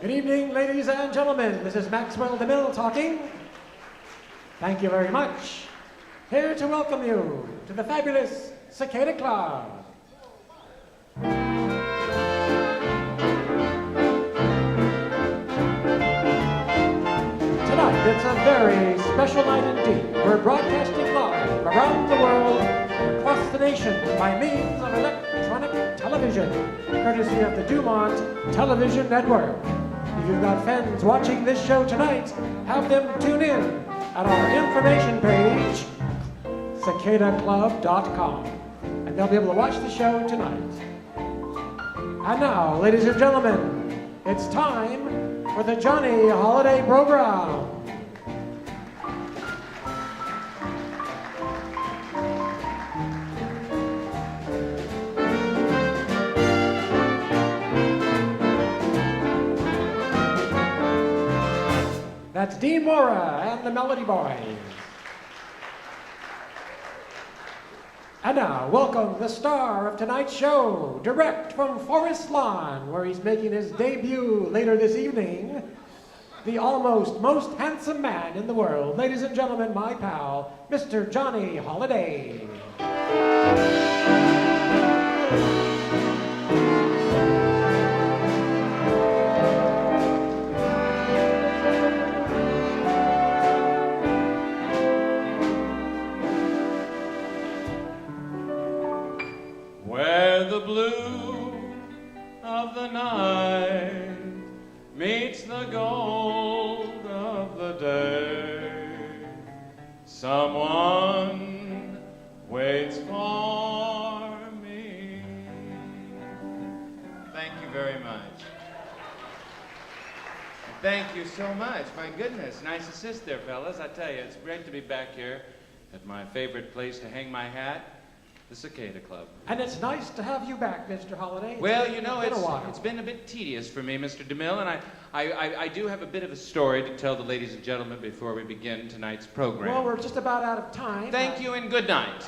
Good evening, ladies and gentlemen. This is Maxwell Demille talking. Thank you very much. Here to welcome you to the fabulous Cicada Club. Tonight, it's a very special night indeed. We're broadcasting live around the world, across the nation, by means of electronic television, courtesy of the Dumont Television Network. If you've got fans watching this show tonight, have them tune in at our information page, cicadaclub.com, and they'll be able to watch the show tonight. And now, ladies and gentlemen, it's time for the Johnny Holiday Program. That's Dean Mora and the Melody Boys. And now, welcome the star of tonight's show, direct from Forest Lawn, where he's making his debut later this evening, the almost most handsome man in the world. Ladies and gentlemen, my pal, Mr. Johnny Holiday. Where the blue of the night meets the gold of the day, someone waits for me. Thank you very much. Thank you so much. My goodness, nice assist there, fellas. I tell you, it's great to be back here at my favorite place to hang my hat, the Cicada Club. And it's nice to have you back, Mr. Holiday. Well, you know, it's been a bit tedious for me, Mr. DeMille, and I do have a bit of a story to tell the ladies and gentlemen before we begin tonight's program. Well, we're just about out of time. Thank you and good night.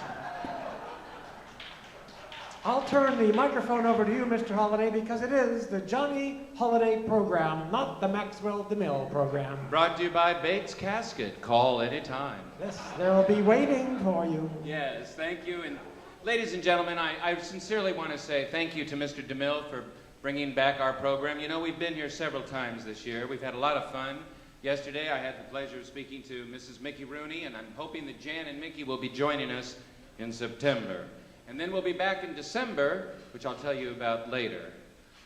I'll turn the microphone over to you, Mr. Holiday, because it is the Johnny Holiday Program, not the Maxwell DeMille Program. Brought to you by Bates Casket. Call anytime. Yes, they'll be waiting for you. Yes, thank you. And ladies and gentlemen, I sincerely want to say thank you to Mr. DeMille for bringing back our program. You know, we've been here several times this year. We've had a lot of fun. Yesterday, I had the pleasure of speaking to Mrs. Mickey Rooney, and I'm hoping that Jan and Mickey will be joining us in September. And then we'll be back in December, which I'll tell you about later.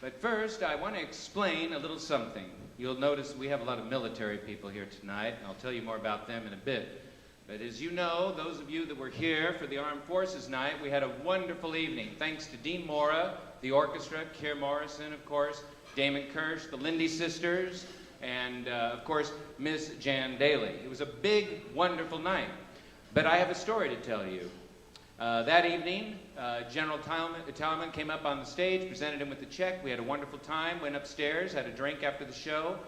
But first, I want to explain a little something. You'll notice we have a lot of military people here tonight, and I'll tell you more about them in a bit. But as you know, those of you that were here for the Armed Forces Night, we had a wonderful evening. Thanks to Dean Mora, the orchestra, Keir Morrison, of course, Damon Kirsch, the Lindy Sisters, and, of course, Miss Jan Daly. It was a big, wonderful night. But I have a story to tell you. That evening, General Talman came up on the stage, presented him with the check. We had a wonderful time, went upstairs, had a drink after the show.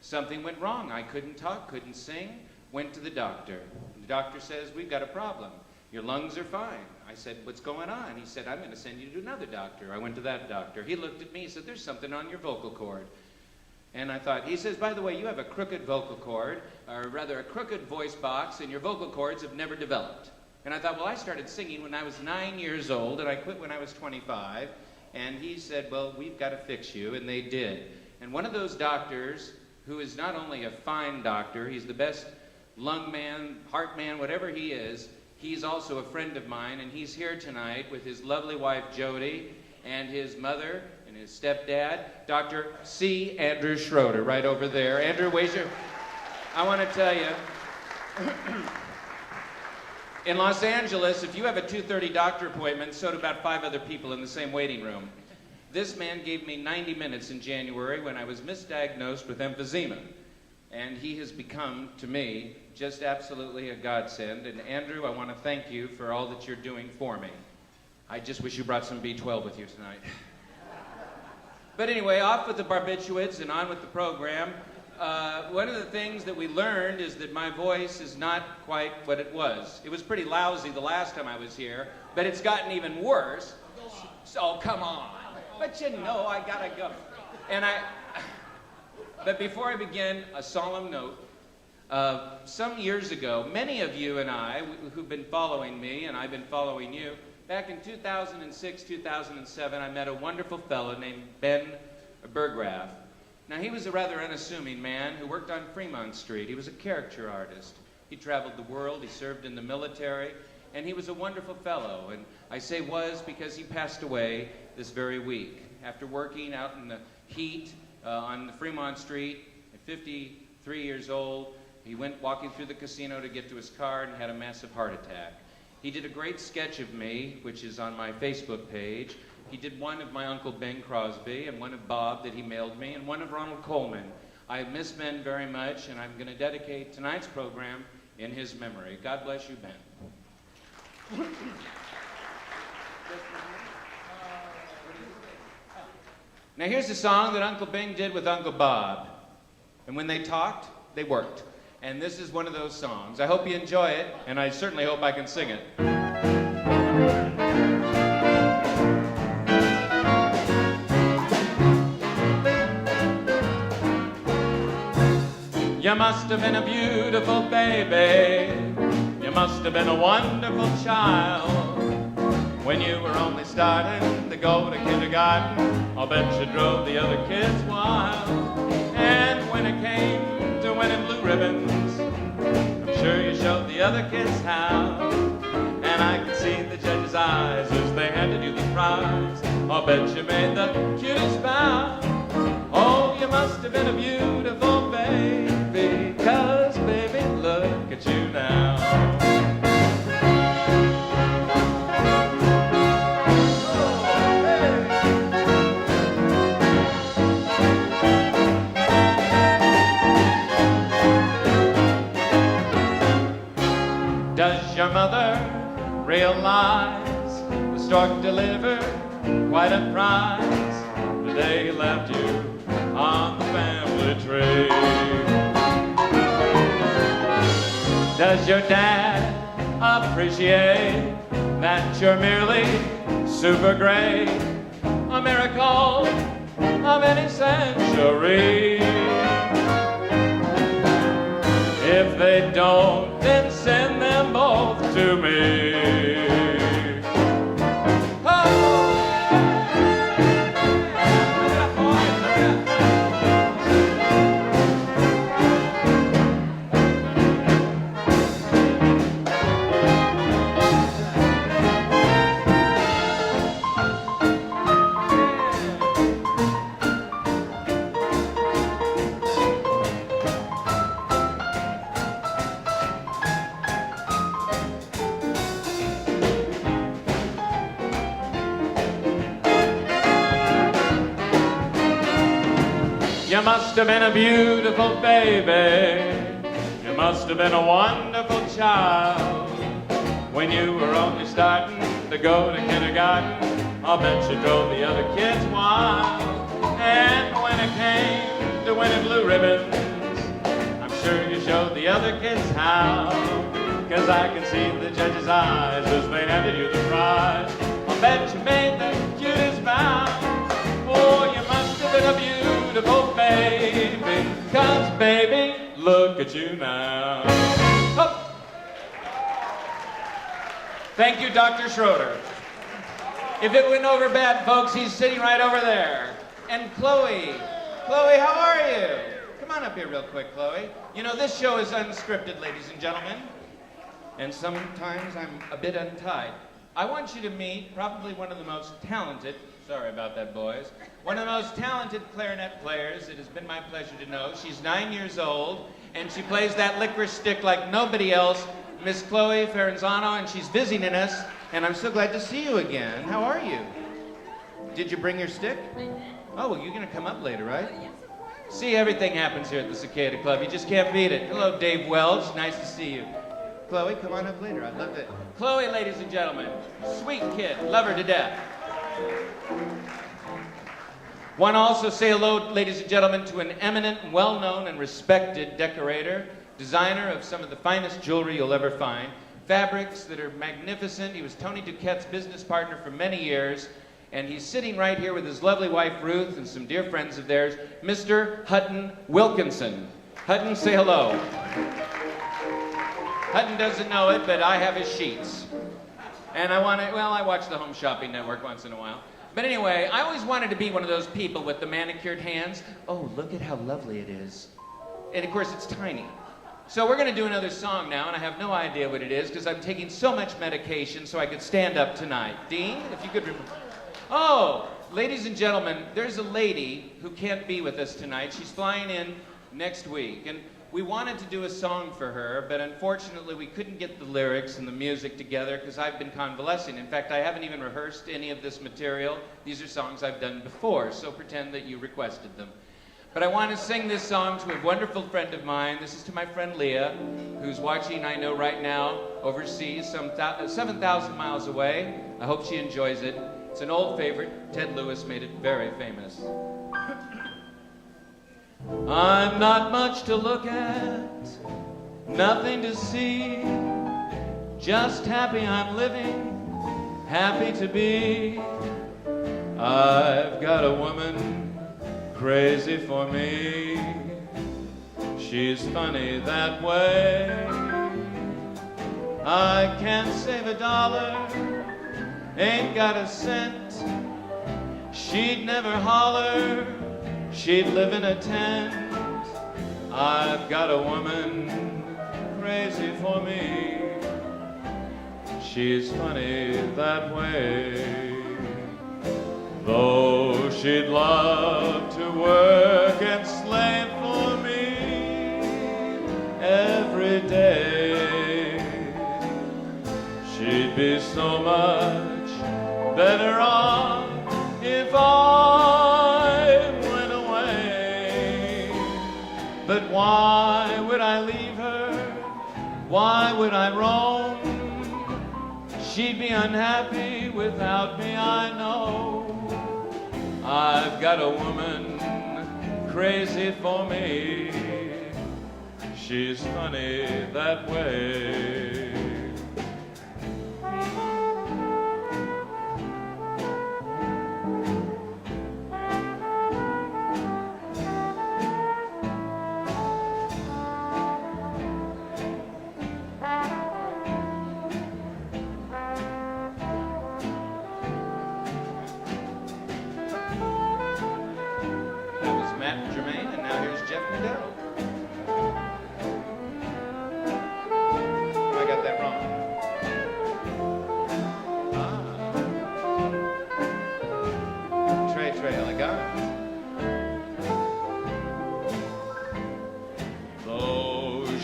Something went wrong. I couldn't talk, couldn't sing. Went to the doctor. The doctor says, we've got a problem. Your lungs are fine. I said, what's going on? He said, I'm going to send you to another doctor. I went to that doctor. He looked at me, he said, there's something on your vocal cord. And I thought, he says, by the way, you have a crooked vocal cord, or rather a crooked voice box, and your vocal cords have never developed. And I thought, well, I started singing when I was 9 years old, and I quit when I was 25. And he said, well, we've got to fix you, and they did. And one of those doctors, who is not only a fine doctor, he's the best lung man, heart man, whatever he is, he's also a friend of mine, and he's here tonight with his lovely wife, Jody, and his mother and his stepdad, Dr. C. Andrew Schroeder, right over there. Andrew, I want to tell you, in Los Angeles, if you have a 2:30 doctor appointment, so do about 5 other people in the same waiting room. This man gave me 90 minutes in January when I was misdiagnosed with emphysema. And he has become, to me, just absolutely a godsend. And Andrew, I want to thank you for all that you're doing for me. I just wish you brought some B12 with you tonight. But anyway, off with the barbiturates and on with the program. One of the things that we learned is that my voice is not quite what it was. It was pretty lousy the last time I was here, but it's gotten even worse. So, come on. But you know, I gotta go. And But before I begin, a solemn note. Some years ago, many of you and I, who've been following me, and I've been following you, back in 2006, 2007, I met a wonderful fellow named Ben Berggraf. Now, he was a rather unassuming man who worked on Fremont Street. He was a caricature artist. He traveled the world, he served in the military, and he was a wonderful fellow. And I say was because he passed away this very week. After working out in the heat on the Fremont Street at 53 years old, he went walking through the casino to get to his car and had a massive heart attack. He did a great sketch of me, which is on my Facebook page. He did one of my Uncle Bing Crosby, and one of Bob that he mailed me, and one of Ronald Coleman. I miss Ben very much, and I'm going to dedicate tonight's program in his memory. God bless you, Ben. Now here's a song that Uncle Bing did with Uncle Bob. And when they talked, they worked. And this is one of those songs. I hope you enjoy it, and I certainly hope I can sing it. You must have been a beautiful baby. You must have been a wonderful child. When you were only starting to go to kindergarten, I'll bet you drove the other kids wild. And when it came to winning blue ribbons, I'm sure you showed the other kids how. And I could see the judge's eyes as they handed you the prize. I'll bet you made the cutest bow. Oh, you must have been a beautiful baby, 'cause baby, look at you now. Does your mother realize the stork delivered quite a prize the day he left you on the family tree? Does your dad appreciate that you're merely super great, a miracle of any century? If they don't, then send them both to me. You must have been a beautiful baby. You must have been a wonderful child. When you were only starting to go to kindergarten, I'll bet you drove the other kids wild. And when it came to winning blue ribbons, I'm sure you showed the other kids how. 'Cause I can see the judge's eyes as they handed you the prize. I'll bet you made the cutest bow. Oh, you must have been a beautiful baby, 'cause baby, look at you now. Oh. Thank you, Dr. Schroeder. If it went over bad, folks, he's sitting right over there. And Chloe. Chloe, how are you? Come on up here real quick, Chloe. You know, this show is unscripted, ladies and gentlemen. And sometimes I'm a bit untied. I want you to meet probably one of the most talented, sorry about that, boys, one of the most talented clarinet players it has been my pleasure to know. She's 9 years old, and she plays that licorice stick like nobody else, Miss Chloe Ferranzano, and she's visiting us, and I'm so glad to see you again. How are you? Did you bring your stick? Oh, well, you're going to come up later, right? Yes, of course. See, everything happens here at the Cicada Club. You just can't beat it. Hello, Dave Welch. Nice to see you. Chloe, come on up later. I'd love to. Chloe, ladies and gentlemen. Sweet kid. Love her to death. Want to also say hello, ladies and gentlemen, to an eminent, well-known, and respected decorator, designer of some of the finest jewelry you'll ever find, fabrics that are magnificent. He was Tony Duquette's business partner for many years, And he's sitting right here with his lovely wife, Ruth, and some dear friends of theirs, Mr. Hutton Wilkinson. Hutton, say hello. Hutton doesn't know it, but I have his sheets. And I watch the Home Shopping Network once in a while. But anyway, I always wanted to be one of those people with the manicured hands. Oh, look at how lovely it is. And of course, it's tiny. So we're going to do another song now, and I have no idea what it is because I'm taking so much medication so I could stand up tonight. Dean, if you could remember. Oh, ladies and gentlemen, there's a lady who can't be with us tonight. She's flying in next week, and we wanted to do a song for her, but unfortunately we couldn't get the lyrics and the music together because I've been convalescing. In fact, I haven't even rehearsed any of this material. These are songs I've done before, so pretend that you requested them. But I want to sing this song to a wonderful friend of mine. This is to my friend Leah, who's watching, I know right now, overseas, some 7,000 miles away. I hope she enjoys it. It's an old favorite. Ted Lewis made it very famous. I'm not much to look at, nothing to see, just happy I'm living, happy to be. I've got a woman crazy for me, she's funny that way. I can't save a dollar, ain't got a cent, she'd never holler, she'd live in a tent. I've got a woman crazy for me, she's funny that way. Though she'd love to work and slave for me every day, she'd be so much better off if I went away. But why would I leave her? Why would I roam? She'd be unhappy without me, I know. I've got a woman crazy for me, she's funny that way.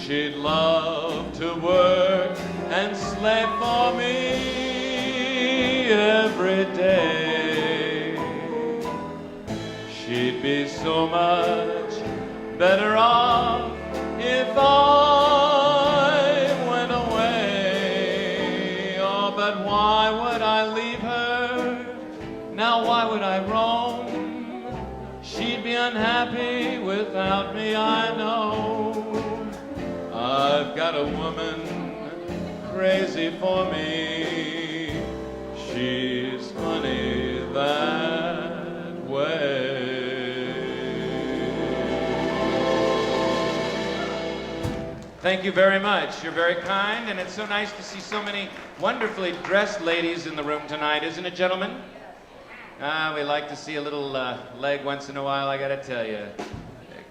She'd love to work and slave for me every day. She'd be so much better off if I went away. Oh, but why would I leave her? Now why would I roam? She'd be unhappy without me, I know. I've got a woman crazy for me, she's funny that way. Thank you very much. You're very kind, and it's so nice to see so many wonderfully dressed ladies in the room tonight, isn't it, gentlemen? We like to see a little leg once in a while, I gotta tell you,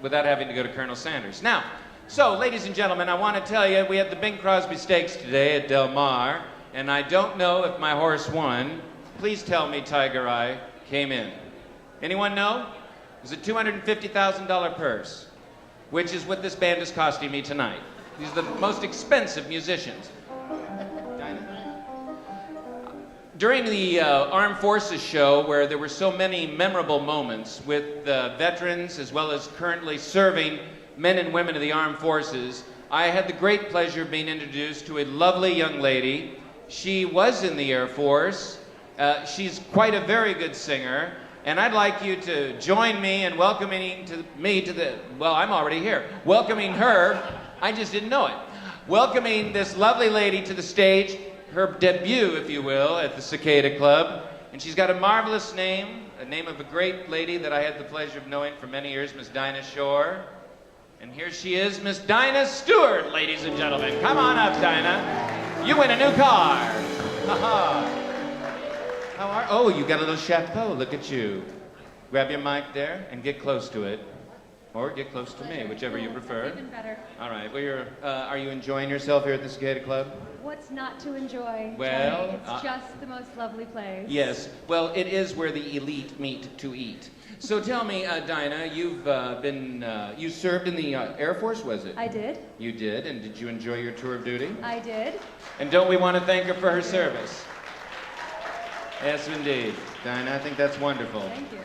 without having to go to Colonel Sanders. Now, so, ladies and gentlemen, I want to tell you, we had the Bing Crosby Stakes today at Del Mar, and I don't know if my horse won. Please tell me Tiger Eye came in. Anyone know? It was a $250,000 purse, which is what this band is costing me tonight. These are the most expensive musicians. During the Armed Forces show, where there were so many memorable moments with veterans as well as currently serving men and women of the armed forces, I had the great pleasure of being introduced to a lovely young lady. She was in the Air Force. She's quite a very good singer, and I'd like you to join me in welcoming me to the, well, I'm already here, welcoming her, I just didn't know it, welcoming this lovely lady to the stage, her debut, if you will, at the Cicada Club, And she's got a marvelous name, a name of a great lady that I had the pleasure of knowing for many years, Miss Dinah Shore. And here she is, Miss Dinah Stewart, ladies and gentlemen. Come on up, Dinah. You win a new car. How are? Oh, you got a little chapeau. Look at you. Grab your mic there and get close to it. Or get close to me, whichever you prefer. Even better. All right. Well, are you enjoying yourself here at the Cicada Club? What's not to enjoy? Well, Johnny? It's just the most lovely place. Yes. Well, it is where the elite meet to eat. So tell me, Dinah, you served in the Air Force, was it? I did. You did, and did you enjoy your tour of duty? I did. And don't we want to thank her for her service? Yes, indeed. Dinah, I think that's wonderful. Thank you.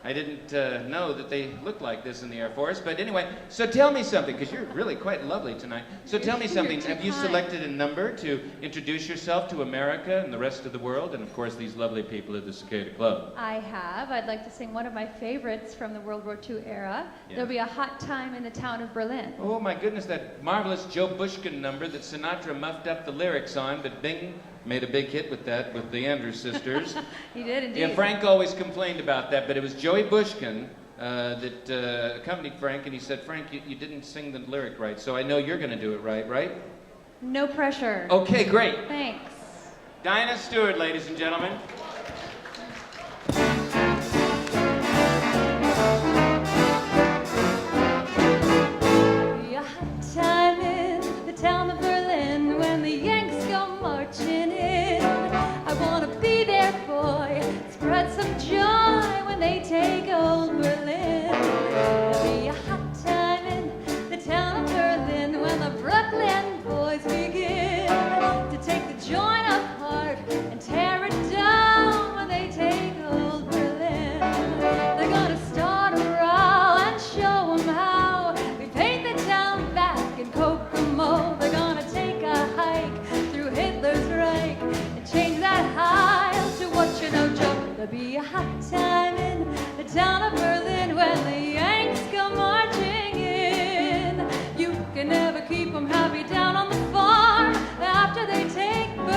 I didn't know that they looked like this in the Air Force, but anyway, so tell me something, because you're really quite lovely tonight. So tell me something. You're too Have you kind. selected a number to introduce yourself to America and the rest of the world, and of course these lovely people at the Cicada Club? I have. I'd like to sing one of my favorites from the World War II era. Yeah. There'll be a hot time in the town of Berlin. Oh my goodness, that marvelous Joe Bushkin number that Sinatra muffed up the lyrics on, but Bing made a big hit with that with the Andrews sisters. He did indeed. Yeah, Frank always complained about that, but it was Joey Bushkin that accompanied Frank, and he said, Frank, you didn't sing the lyric right, so I know you're going to do it right, right? No pressure. Okay, great. Thanks. Dinah Stewart, ladies and gentlemen. Be a hot time in the town of Berlin when the Yanks go marching in. I want to be there, boy. Spread some joy when they take old Berlin. There'll be a hot time in the town of Berlin when the Brooklyn boys begin to take the joint apart and tear it down when they take old Berlin. They're gonna start a row and show 'em how we paint the town back in Kokomo. They're gonna take a hike through Hitler's Reich and change that Heil to what you know, Joe. There'll be a hot time in the town of Berlin when the Yanks go marching in. You can never keep 'em happy down on the farm after they take Berlin.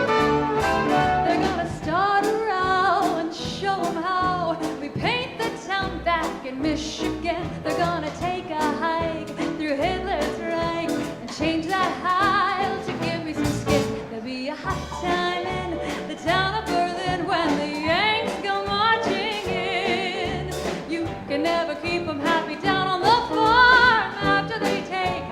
They're gonna start a row and show 'em how we paint the town back in Michigan. They're gonna take a hike through Hitler's Reich and change that Heil to give me some skin. There'll be a hot time in the town of Berlin when the Yanks go marching in. You can never keep 'em happy down on the farm after they take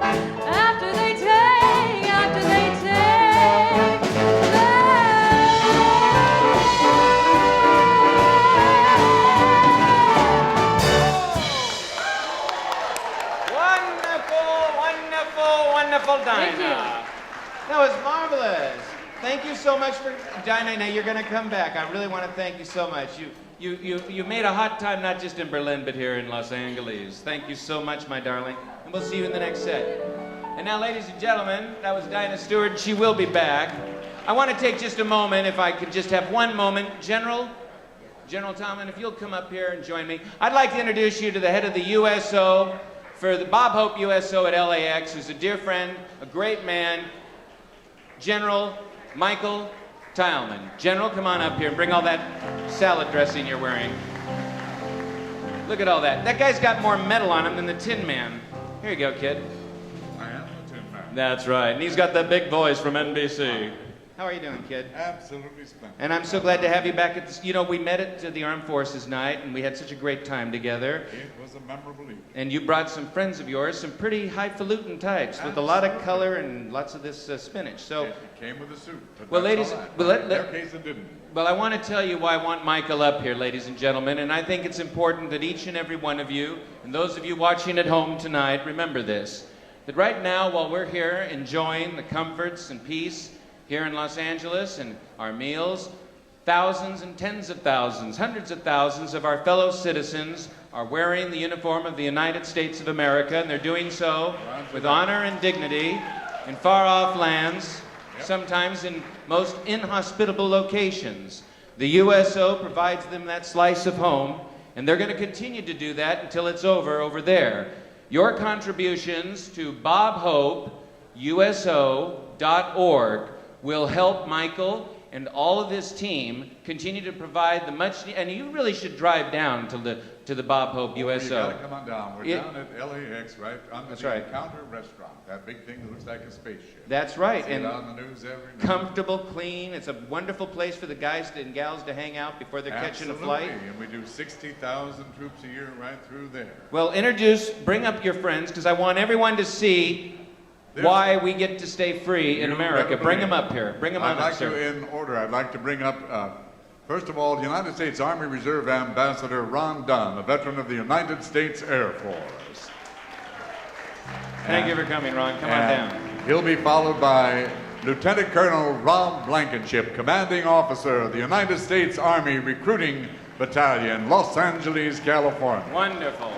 Wonderful, Dinah. Thank you. That was marvelous. Thank you so much for Dinah. Now you're going to come back. I really want to thank you so much. You made a hot time not just in Berlin but here in Los Angeles. Thank you so much, my darling, and we'll see you in the next set. And now, ladies and gentlemen, that was Dinah Stewart. She will be back. I want to take just a moment, if I could just have one moment. General Tomlin, if you'll come up here and join me. I'd like to introduce you to the head of the USO for the Bob Hope USO at LAX, who's a dear friend, a great man, General Michael Tileman. General, come on up here and bring all that salad dressing you're wearing. Look at all that. That guy's got more metal on him than the Tin Man. Here you go, kid. I am the Tin Man. That's right. And he's got that big voice from NBC. How are you doing, kid? Absolutely splendid. And I'm so glad to have you back at this. You know, we met at the Armed Forces night, and we had such a great time together. It was a memorable evening. And you brought some friends of yours, some pretty highfalutin types with a lot of color and lots of this spinach. So, It came with a suit. But Well, that's ladies- all right. well, let- In let- their case, it didn't. well, I want to tell you why I want Michael up here, ladies and gentlemen. And I think it's important that each and every one of you, and those of you watching at home tonight, remember this. That right now, while we're here enjoying the comforts and peace here in Los Angeles and our meals, thousands and tens of thousands, hundreds of thousands of our fellow citizens are wearing the uniform of the United States of America, and they're doing so with honor and dignity in far-off lands, sometimes in most inhospitable locations. The USO provides them that slice of home, and they're going to continue to do that until it's over there. Your contributions to bobhopeuso.org will help Michael and all of his team continue to provide the much, and you really should drive down to the Bob Hope USO. You gotta come on down. We're down at LAX, right under the Encounter restaurant. That big thing that looks like a spaceship. That's right. See and it on the news every night. Comfortable, clean. It's a wonderful place for the guys and gals to hang out before they're catching a flight. And we do 60,000 troops a year right through there. Well, bring up your friends, because I want everyone to see why we get to stay free in America. Bring them up here. Bring them on up, sir. In order, I'd like to bring up, first of all, the United States Army Reserve Ambassador Ron Dunn, a veteran of the United States Air Force. Thank you for coming, Ron. Come on down. He'll be followed by Lieutenant Colonel Rob Blankenship, commanding officer of the United States Army Recruiting Battalion, Los Angeles, California. Wonderful.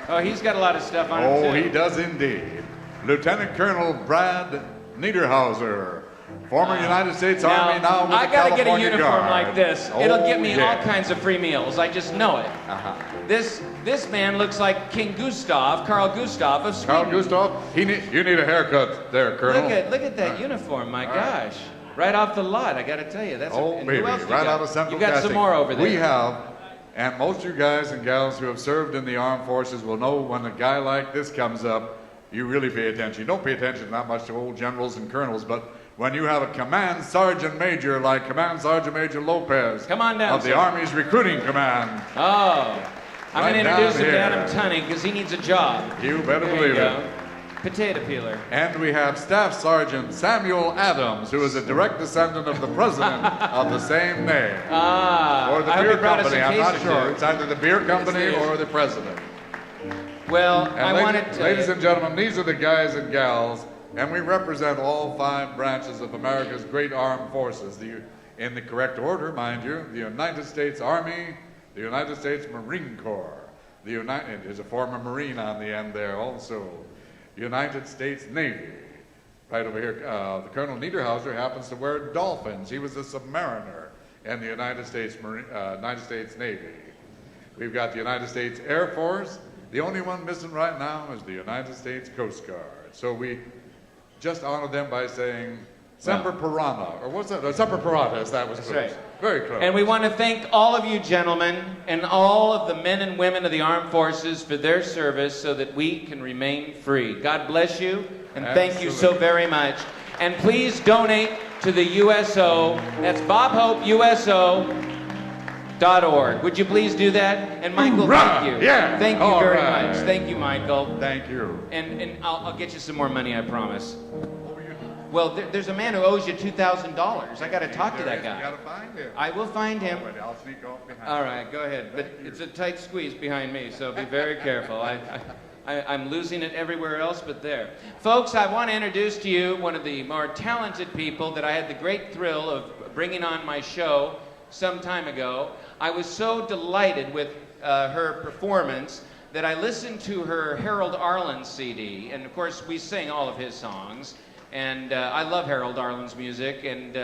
Oh, he's got a lot of stuff on him, too. Oh, he does indeed. Lieutenant Colonel Brad Niederhauser, former United States Army, now with the I gotta get a California uniform Guard. like this. It'll get me all kinds of free meals. I just know it. This man looks like King Gustav, Carl Gustav of Sweden. Carl Gustav, you need a haircut there, Colonel. Look at that uniform, my gosh. Right off the lot, I gotta tell you. That's and baby, who else you right got? out of Central You got Casting. some more over there. We have, and most of you guys and gals who have served in the armed forces will know when a guy like this comes up, you really pay attention. You don't pay attention not much to old generals and colonels, but when you have a command sergeant major like Command Sergeant Major Lopez Come on down, of the sir. Army's recruiting command. Oh, I'm Right going to introduce him to down Adam here. Tunney because he needs a job. You better There believe you it. go. Potato peeler. And we have Staff Sergeant Samuel Adams, who is a direct descendant of the president of the same name. Or the I hope beer he brought us company, a I'm case not or sure. two. It's either the beer company It's the- or the president. Well, And I wanted to. ladies and gentlemen, these are the guys and gals, and we represent all 5 branches of America's great armed forces. In the correct order, mind you, the United States Army, the United States Marine Corps, there's a former Marine on the end there also, United States Navy. Right over here, the Colonel Niederhauser happens to wear dolphins. He was a submariner in the United States Navy. We've got the United States Air Force. The only one missing right now is the United States Coast Guard. So we just honor them by saying Semper Piranha, or what's that? Semper Paratus, that was close. right. Very close. And we want to thank all of you gentlemen and all of the men and women of the armed forces for their service so that we can remain free. God bless you, and thank you so very much. And please donate to the USO. That's bobhopeuso.org. Would you please do that? And Michael, thank you. Yeah. Thank you All very right. much. Thank you, Michael. Thank you. And I'll get you some more money, I promise. Well, there's a man who owes you $2,000. I got to talk to that You guy. gotta find him. I will find him. All right, I'll sneak off behind All you. right, go ahead. But it's a tight squeeze behind me, so be very careful. I'm losing it everywhere else but there. Folks, I want to introduce to you one of the more talented people that I had the great thrill of bringing on my show some time ago. I was so delighted with her performance that I listened to her Harold Arlen CD, and of course we sing all of his songs. And I love Harold Arlen's music, and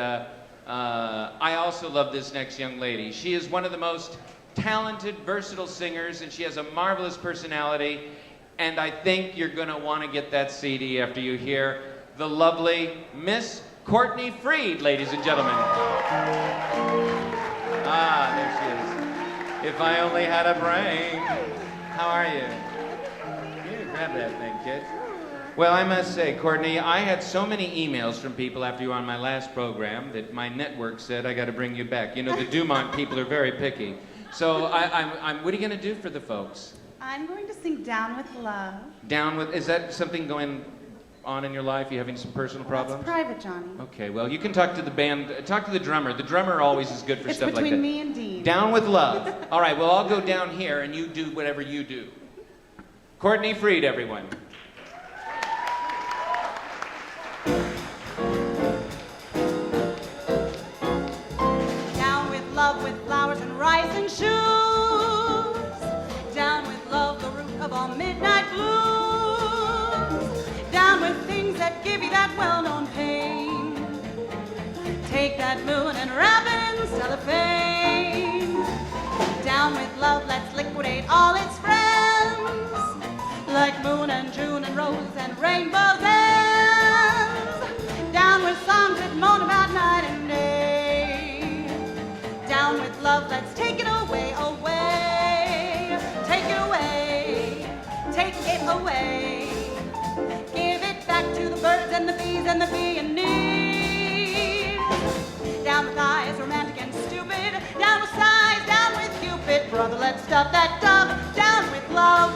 I also love this next young lady. She is one of the most talented, versatile singers, and she has a marvelous personality. And I think you're going to want to get that CD after you hear the lovely Miss Courtney Freed, ladies and gentlemen. Ah, there she is. If I only had a brain. How are you? Here, grab that thing, kid. Well, I must say, Courtney, I had so many emails from people after you were on my last program that my network said I got to bring you back. You know, the Dumont people are very picky. So what are you going to do for the folks? I'm going to sing Down with Love. Is that something going on in your life? You having some personal problems? That's private, Johnny. Okay, well, you can talk to the band, talk to the drummer. The drummer always is good for It's stuff like that. between me and Dean. Down with Love. All right, well, I'll go down here and you do whatever you do. Courtney Freed, everyone. Down with love, with flowers and rice and shoes. that moon and wrap it in cellophane. Down with love, let's liquidate all its friends, like moon and June and rose and rainbows ends. Down with songs that moan about night and day. Down with love, let's take it away, away. Take it away, take it away. Give it back to the birds and the bees and the bee-and-bees. Down with eyes, romantic and stupid. Down with sighs, down with Cupid. Brother, let's stuff that dove. Down with love.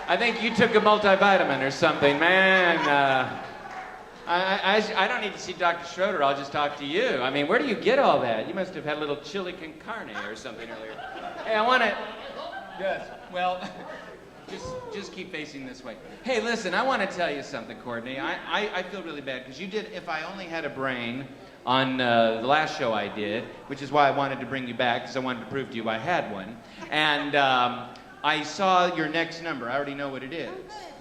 I think you took a multivitamin or something, man. I don't need to see Dr. Schroeder. I'll just talk to you. I mean, where do you get all that? You must have had a little chili con carne or something earlier. Hey, I want to... Yes, well, just keep facing this way. Hey, listen, I want to tell you something, Courtney. I feel really bad because you did If I Only Had a Brain on the last show I did, which is why I wanted to bring you back, because I wanted to prove to you I had one. And I saw your next number. I already know what it is.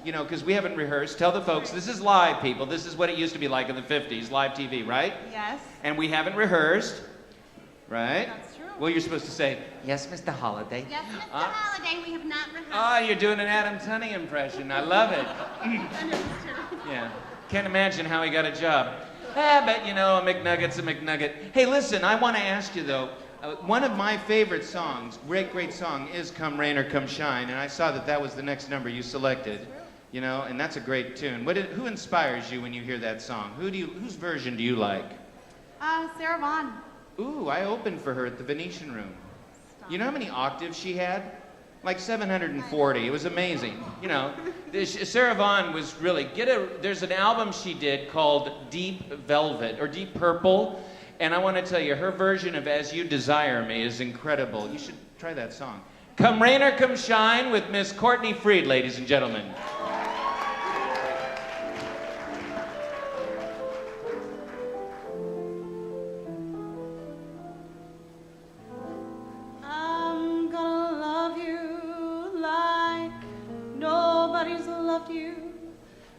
You know, because we haven't rehearsed. Tell the folks, this is live, people. This is what it used to be like in the 50s, live TV, right? Yes. And we haven't rehearsed, right? That's true. Well, you're supposed to say, yes, Mr. Holiday. Yes, Mr. Holiday, we have not rehearsed. Oh, you're doing an Adam Tunney impression. I love it. Yeah. Can't imagine how he got a job. But, you know, a McNugget's a McNugget. Hey, listen, I want to ask you, though, one of my favorite songs, great song, is Come Rain or Come Shine, and I saw that that was the next number you selected, you know, and that's a great tune. Who inspires you when you hear that song? Whose version do you like? Sarah Vaughan. Ooh, I opened for her at the Venetian Room. You know how many octaves she had? Like 740. It was amazing. You know, Sarah Vaughan was really, there's an album she did called Deep Velvet, or Deep Purple, and I want to tell you, her version of As You Desire Me is incredible. You should try that song. Come Rain or Come Shine with Miss Courtney Freed, ladies and gentlemen. I'm gonna love you like nobody's loved you.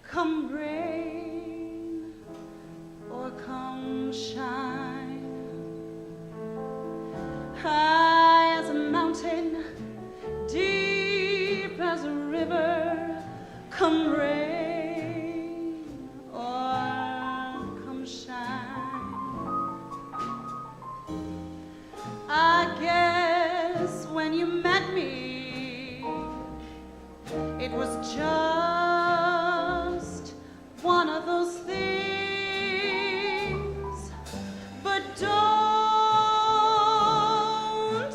Come rain or come shine. come rain or come shine. I guess when you met me, it was just one of those things. But don't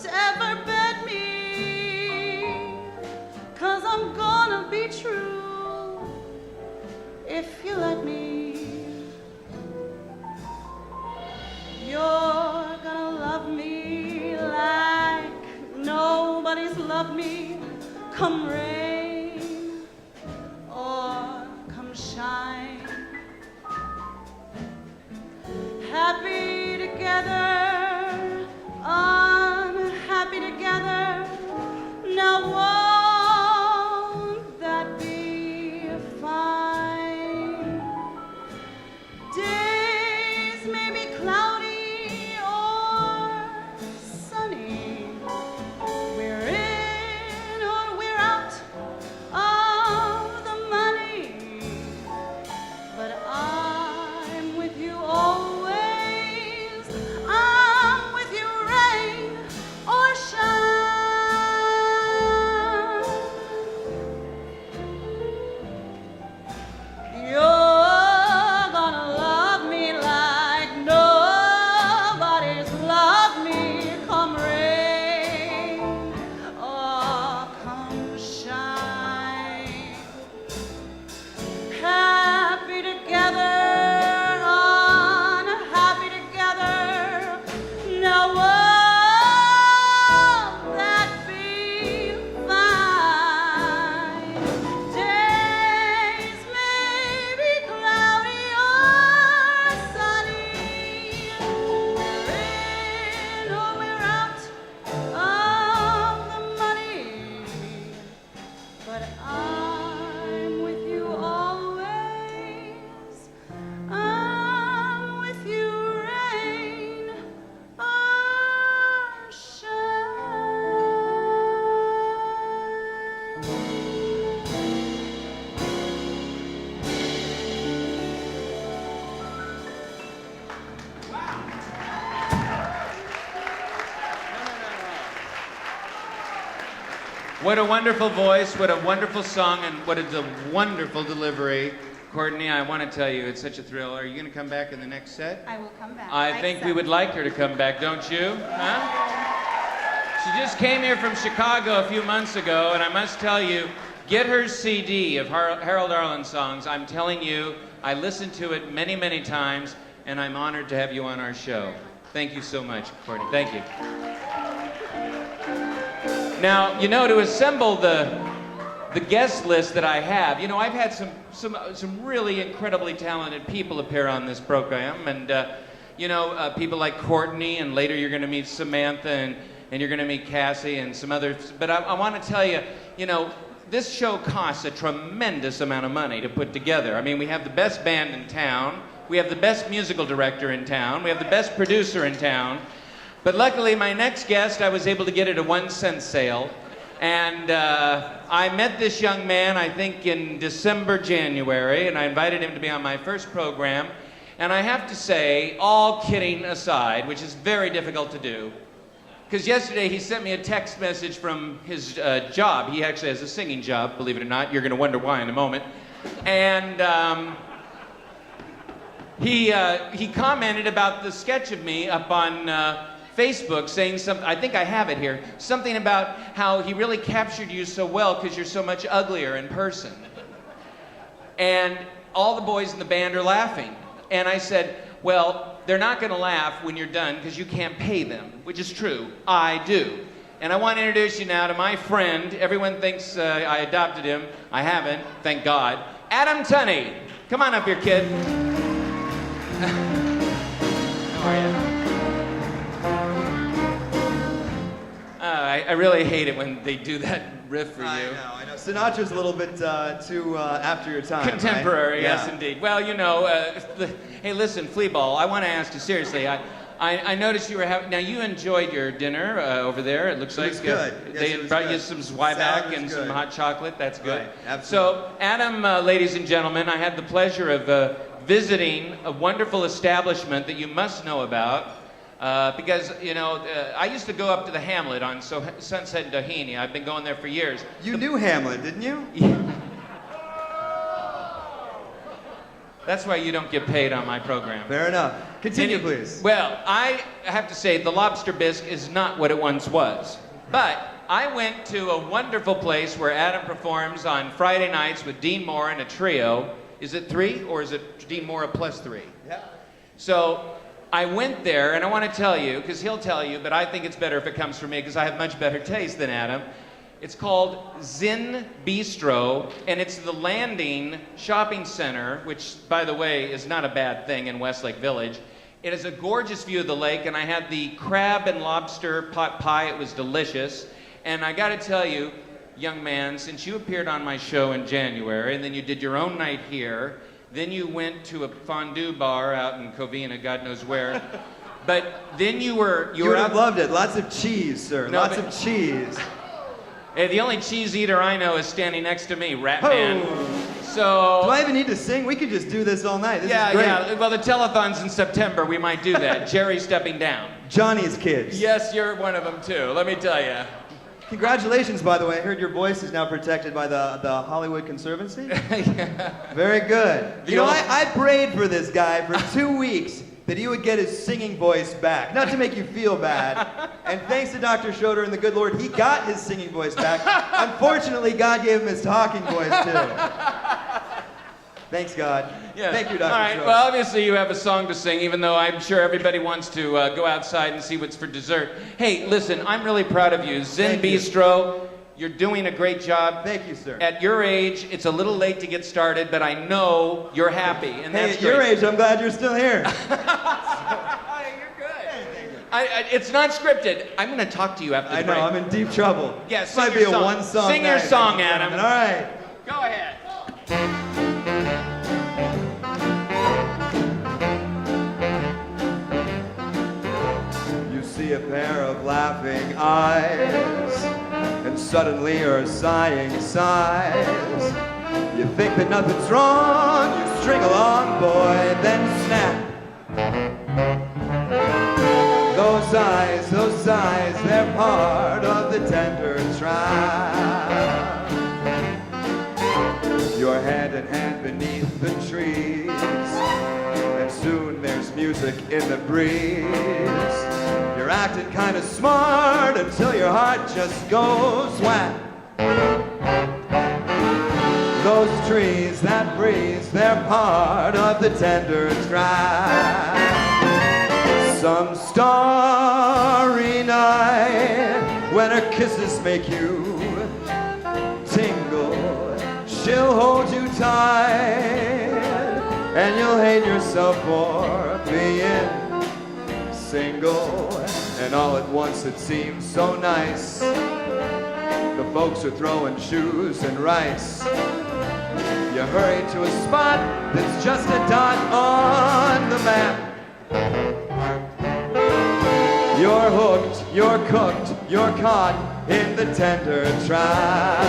ever bet me, 'cause I'm gonna be true if you let me. You're gonna love me like nobody's loved me, come rain or come shine. Happy together, unhappy together. Now won't that be fine? Days may be cloudy or sunny. We're in or we're out of the money. But I'm with you always. I'm with you rain or shine. You're gonna love me like nobody's loved me, come rain or come shine. Happy together, unhappy together. Now won't that be fine? Days may be cloudy or sunny. We're in or we're out of the money. But I'm with you always. I'm with you rain or What a wonderful voice, what a wonderful song, and what a wonderful delivery. Courtney, I want to tell you, it's such a thrill. Are you going to come back in the next set? I will come back. I think we would like her to come back, don't you? Huh? She just came here from Chicago a few months ago, and I must tell you, get her CD of Harold Arlen songs. I'm telling you, I listened to it many, many times, and I'm honored to have you on our show. Thank you so much, Courtney. Thank you. Now, you know, to assemble the guest list that I have, you know, I've had some really incredibly talented people appear on this program, and you know, people like Courtney, and later you're going to meet Samantha, and you're going to meet Cassie and some others. But I want to tell you, you know, this show costs a tremendous amount of money to put together. I mean, we have the best band in town, we have the best musical director in town, we have the best producer in town. But luckily, my next guest, I was able to get at a 1-cent sale. And I met this young man, I think, in December, January, and I invited him to be on my first program. And I have to say, all kidding aside, which is very difficult to do, because yesterday he sent me a text message from his job. He actually has a singing job, believe it or not. You're going to wonder why in a moment. And he commented about the sketch of me up on Facebook, saying something, I think I have it here, something about how he really captured you so well because you're so much uglier in person. And all the boys in the band are laughing. And I said, well, they're not going to laugh when you're done because you can't pay them, which is true. I do. And I want to introduce you now to my friend. Everyone thinks I adopted him. I haven't, thank God. Adam Tunney. Come on up here, kid. How are you? I really hate it when they do that riff for you. I know. Sinatra's a little bit too after your time. Contemporary, right? yes, Yeah. indeed. Well, you know, hey, listen, Fleaball, I want to ask you seriously. I noticed you were having. Now you enjoyed your dinner over there. It looks It like was good. Yes, they it was brought good. you some Zwieback Salad was and some good. hot chocolate. That's good. Right, absolutely. So, Adam, ladies and gentlemen, I had the pleasure of visiting a wonderful establishment that you must know about. Because, you know, I used to go up to the Hamlet on Sunset and Doheny. I've been going there for years. You knew Hamlet, didn't you? That's why you don't get paid on my program. Fair enough. Continue, please. Well, I have to say, the lobster bisque is not what it once was. But I went to a wonderful place where Adam performs on Friday nights with Dean Moore and a trio. Is it 3 or is it Dean Moore plus 3? Yeah. So I went there, and I want to tell you, because he'll tell you, but I think it's better if it comes from me, because I have much better taste than Adam. It's called Zin Bistro, and it's the Landing Shopping Center, which, by the way, is not a bad thing in Westlake Village. It has a gorgeous view of the lake, and I had the crab and lobster pot pie. It was delicious. And I got to tell you, young man, since you appeared on my show in January, and then you did your own night here, then you went to a fondue bar out in Covina, God knows where. But then you were You would out. have loved it. Lots of cheese, sir. No, Lots but- of cheese. Hey, the only cheese eater I know is standing next to me, Rat Ho! Man. So. Do I even need to sing? We could just do this all night. This yeah, is great. yeah. Well, the telethon's in September. We might do that. Jerry's stepping down. Johnny's kids. Yes, you're one of them too. Let me tell you. Congratulations, by the way. I heard your voice is now protected by the Hollywood Conservancy. Very good. You know, I prayed for this guy for 2 weeks that he would get his singing voice back. Not to make you feel bad. And thanks to Dr. Schroeder and the good Lord, he got his singing voice back. Unfortunately, God gave him his talking voice too. Thanks, God. Yeah. Thank you, Dr. All right. Schroeder. Well, obviously you have a song to sing, even though I'm sure everybody wants to go outside and see what's for dessert. Hey, listen, I'm really proud of you. Zen Thank you. Bistro, you're doing a great job. Thank you, sir. At your age, it's a little late to get started, but I know you're happy, and Hey, that's at your great. age, I'm glad you're still here. You're good. It's not scripted. I'm going to talk to you after the I know, break. I'm in deep trouble. Yeah, this sing might your be a song. one-song Sing your night. song, Adam. All right. Go ahead. You see a pair of laughing eyes, and suddenly your sighing sighs. You think that nothing's wrong, you string along, boy, then snap. Those eyes, they're part of the tender trap. You're hand in hand beneath the trees, and soon there's music in the breeze. You're acting kind of smart until your heart just goes whack. Those trees, that breeze, they're part of the tender trap. Some starry night, when her kisses make you tingle, she'll hold you tight, and you'll hate yourself for being single. And all at once it seems so nice. The folks are throwing shoes and rice. You hurry to a spot that's just a dot on the map. You're hooked, you're cooked, you're caught in the tender trap.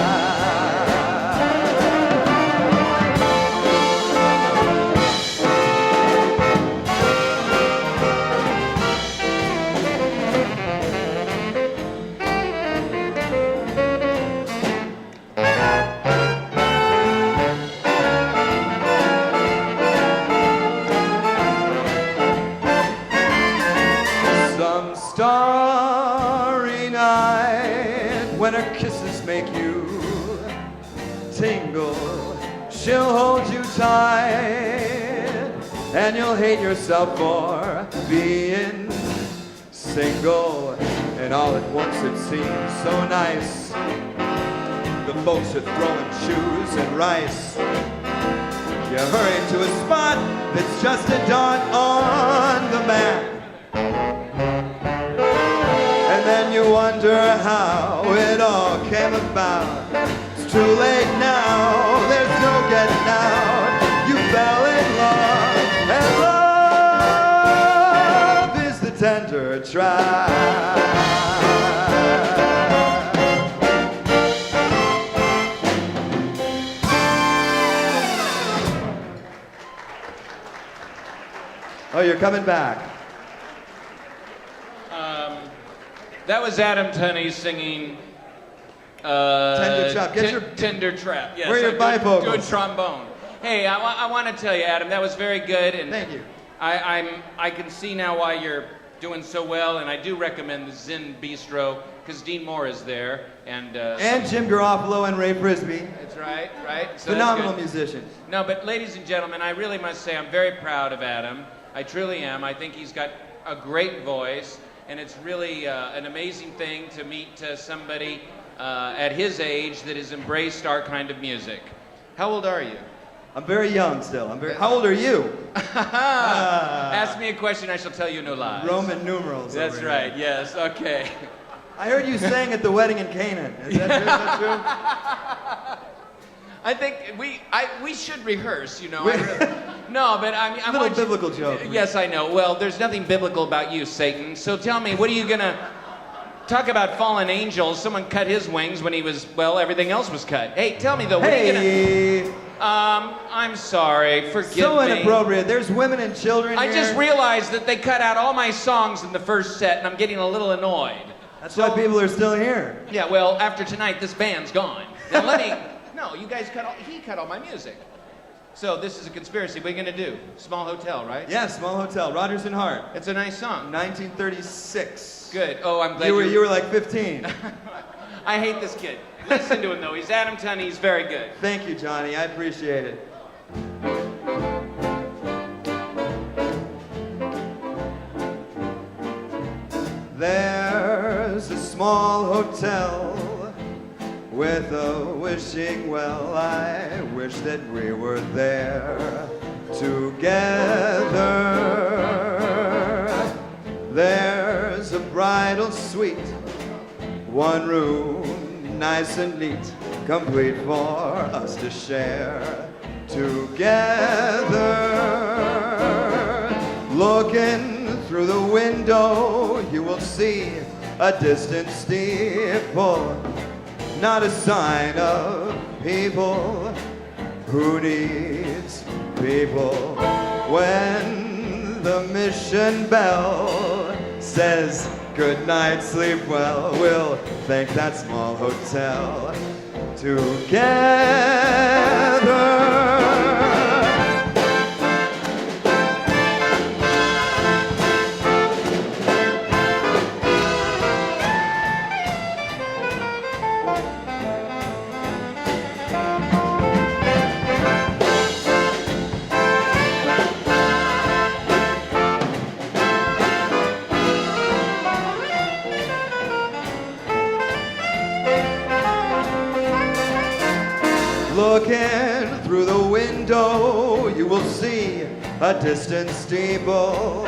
Some starry night, when her kisses make you tingle, she'll hold you tight, and you'll hate yourself for being single. And all at once it seems so nice. The folks are throwing shoes and rice. You hurry to a spot that's just a dot on the map. And then you wonder how it all came about. It's too late now, there's no getting out. You fell in love, and love is the try. Oh, you're coming back. That was Adam Tunney singing Tender Trap. Tender Trap. Yes, Where are your bifocals? Doing trombone. Hey, I want to tell you, Adam, that was very good. And Thank you. I can see now why you're doing so well, and I do recommend the Zen Bistro because Dean Moore is there. And Jim Garofalo and Ray Frisbee. That's right. So Phenomenal that's good. musician. No, but ladies and gentlemen, I really must say I'm very proud of Adam. I truly am. I think he's got a great voice, and it's really an amazing thing to meet somebody at his age that has embraced our kind of music. How old are you? I'm very young still. How old are you? Ask me a question, I shall tell you no lies. Roman numerals. That's over right, here. yes, okay. I heard you sang at the wedding in Canaan. Is that true? Is that true? I think we should rehearse, you know. No, but I mean, I Little want you- biblical joke. Yes, I know. Well, there's nothing biblical about you, Satan. So tell me, what are you gonna talk about? Fallen angels? Someone cut his wings when he was everything else was cut. Hey, tell me though. What are you gonna? Hey, I'm sorry. Forgive so me. inappropriate. There's women and children I here. just realized that they cut out all my songs in the first set, and I'm getting a little annoyed. That's why people are still here. Yeah, well, after tonight, this band's gone. Now let me. No, you guys he cut all my music. So this is a conspiracy. What are you gonna do? Small Hotel, right? Yeah, Small Hotel, Rodgers and Hart, It's a nice song. 1936. Good. Oh, I'm glad You were like 15. I hate this kid. Listen to him though. He's Adam Tunney. He's very good. Thank you, Johnny. I appreciate it. There's a small hotel with a wishing well. I wish that we were there together. There's a bridal suite, one room, nice and neat, complete for us to share together. Looking through the window, you will see a distant steeple, not a sign of people. Who needs people when the mission bell says good night, sleep well? We'll thank that small hotel together. Looking through the window, you will see a distant steeple,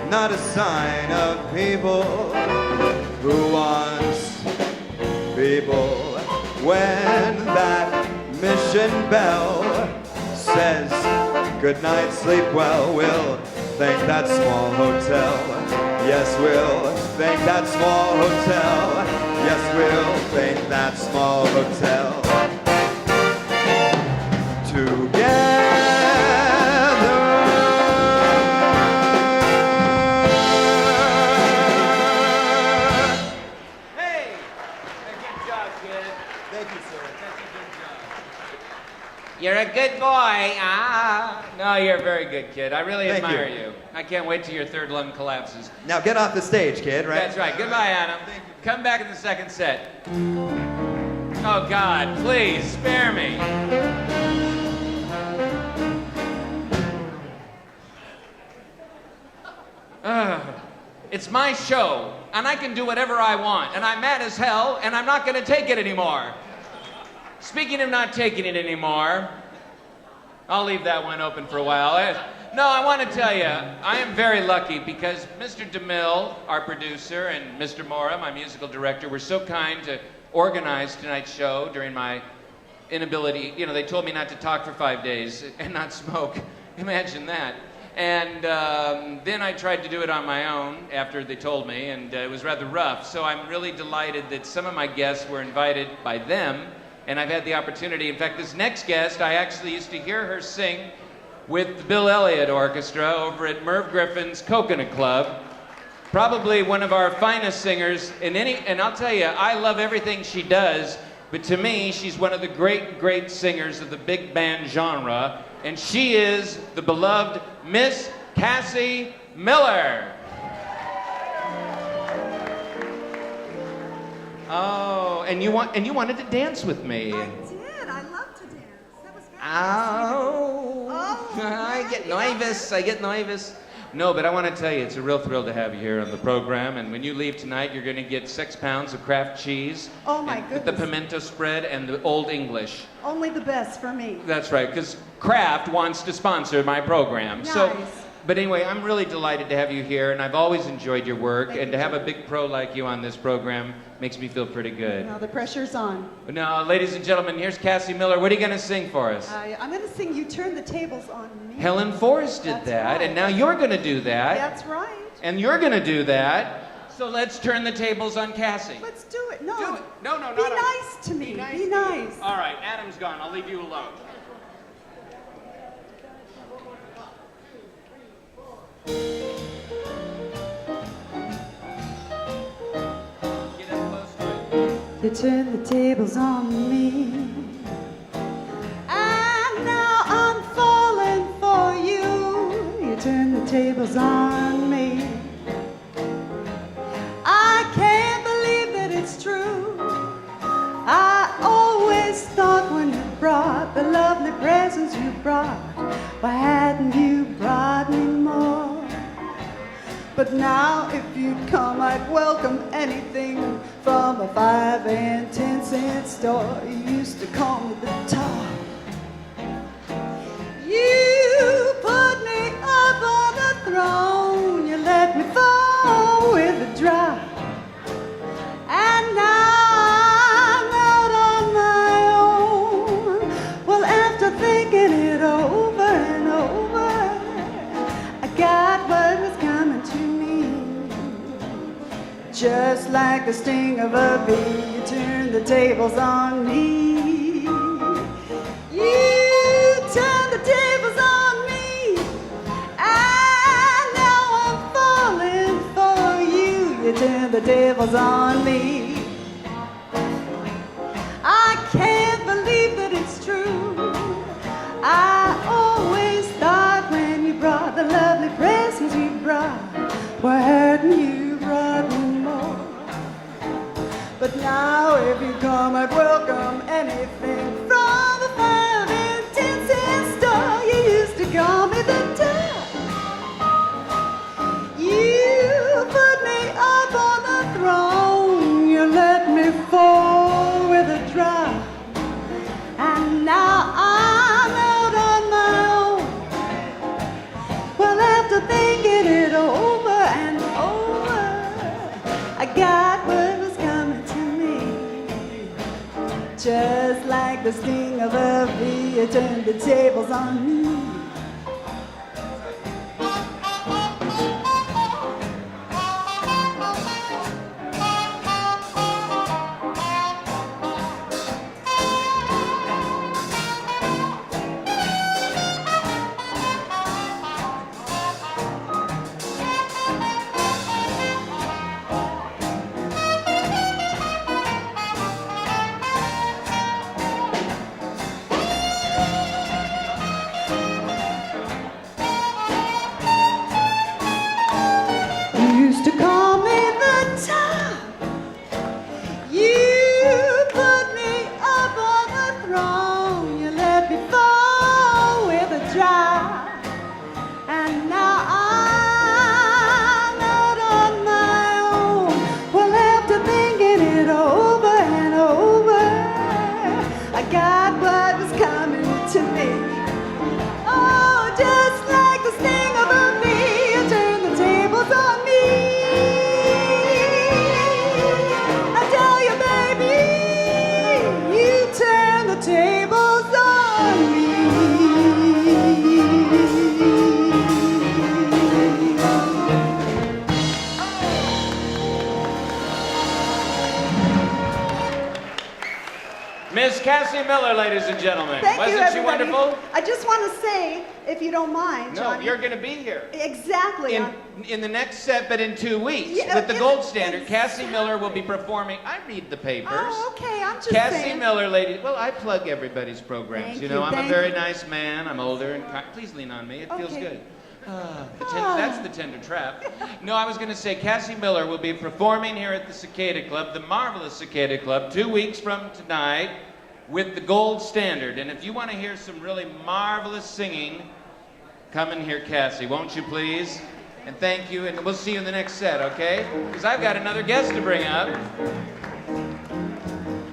not a sign of people. Who wants people when that mission bell says good night, sleep well? We'll thank that small hotel. Yes, we'll thank that small hotel. Yes, we'll thank that small hotel. Hey! Good job, kid. Thank you, sir. That's a good job. You're a good boy. No, you're a very good kid. I really Thank admire you. you. I can't wait till your third lung collapses. Now get off the stage, kid, right? That's right. Goodbye, Adam. Come back in the second set. Oh, God, please, spare me. It's my show, and I can do whatever I want, and I'm mad as hell, and I'm not going to take it anymore. Speaking of not taking it anymore, I'll leave that one open for a while. No, I want to tell you, I am very lucky because Mr. DeMille, our producer, and Mr. Mora, my musical director, were so kind to organize tonight's show during my inability. You know, they told me not to talk for 5 days and not smoke. Imagine that. And then I tried to do it on my own after they told me, and it was rather rough. So I'm really delighted that some of my guests were invited by them, and I've had the opportunity. In fact, this next guest, I actually used to hear her sing with the Bill Elliott Orchestra over at Merv Griffin's Coconut Club. Probably one of our finest singers and I'll tell you, I love everything she does, but to me, she's one of the great singers of the big band genre, and she is the beloved Miss Cassie Miller. Oh, and you wanted to dance with me. I did. I love to dance. That was very Oh, I get nervous. No, but I want to tell you, it's a real thrill to have you here on the program. And when you leave tonight, you're going to get 6 pounds of Kraft cheese. Oh, my With the goodness. pimento spread and the Old English. Only the best for me. That's right, because Kraft wants to sponsor my program. Nice. But anyway, I'm really delighted to have you here, and I've always enjoyed your work. Thank And you, to have a Joe. big pro like you on this program makes me feel pretty good. Now the pressure's on. Now, ladies and gentlemen, here's Cassie Miller. What are you going to sing for us? I'm going to sing You Turn the Tables on Me. Helen Forrest did That's that, right. and now you're going to do that. That's right. And you're going to do that. So let's turn the tables on Cassie. Let's do it. No. Do it. No, Be not on- nice to me. Be nice. All right, Adam's gone. I'll leave you alone. Get up close to it. You turn the tables on me, and now I'm falling for you. You turn the tables on me. I can't believe that it's true. I always thought when you brought the lovely presents you brought, why hadn't you brought me more? But now if you'd come, I'd welcome anything from a 5 and 10 cent store. You used to call me the top. You put me up on a throne. You let me fall with a drop. And now I'm out on my own. Well, after thinking it over and over, I got what was coming to me. Just like the sting of a bee, you turn the tables on me. You turn the tables on me, and now I'm falling for you. You turn the tables on me. I can't believe that it's true. I always thought when you brought the lovely presents you brought, why hadn't you brought me more? But now if you come, I'd welcome anything from a 5 and 10 cent store. You used to call me the top. You put me up on the throne. You let me fall with a drop. And now I'm out on my own. Well, after thinking it over and over, I got what was coming to me. Just like the sting of a bee, you turned the tables on me. Miss Cassie Miller, ladies and gentlemen. Thank you, Wasn't she everybody. wonderful? I just want to say, if you don't mind, No, Johnny. you're going to be here. Exactly. In the next set, but in 2 weeks, Yeah, with the yeah, gold standard, exactly. Cassie Miller will be performing. I read the papers. Oh, okay. I'm just Cassie saying. Miller, ladies. Well, I plug everybody's programs. Thank You know, you, I'm a thank very you. nice man. I'm older and kind. Please lean on me. It feels Okay. good. That's the tender trap. No, I was going to say Cassie Miller will be performing here at the Cicada Club, the marvelous Cicada Club, 2 weeks from tonight with the gold standard. And if you want to hear some really marvelous singing, come and hear Cassie, won't you please? And thank you, and we'll see you in the next set, okay? Because I've got another guest to bring up.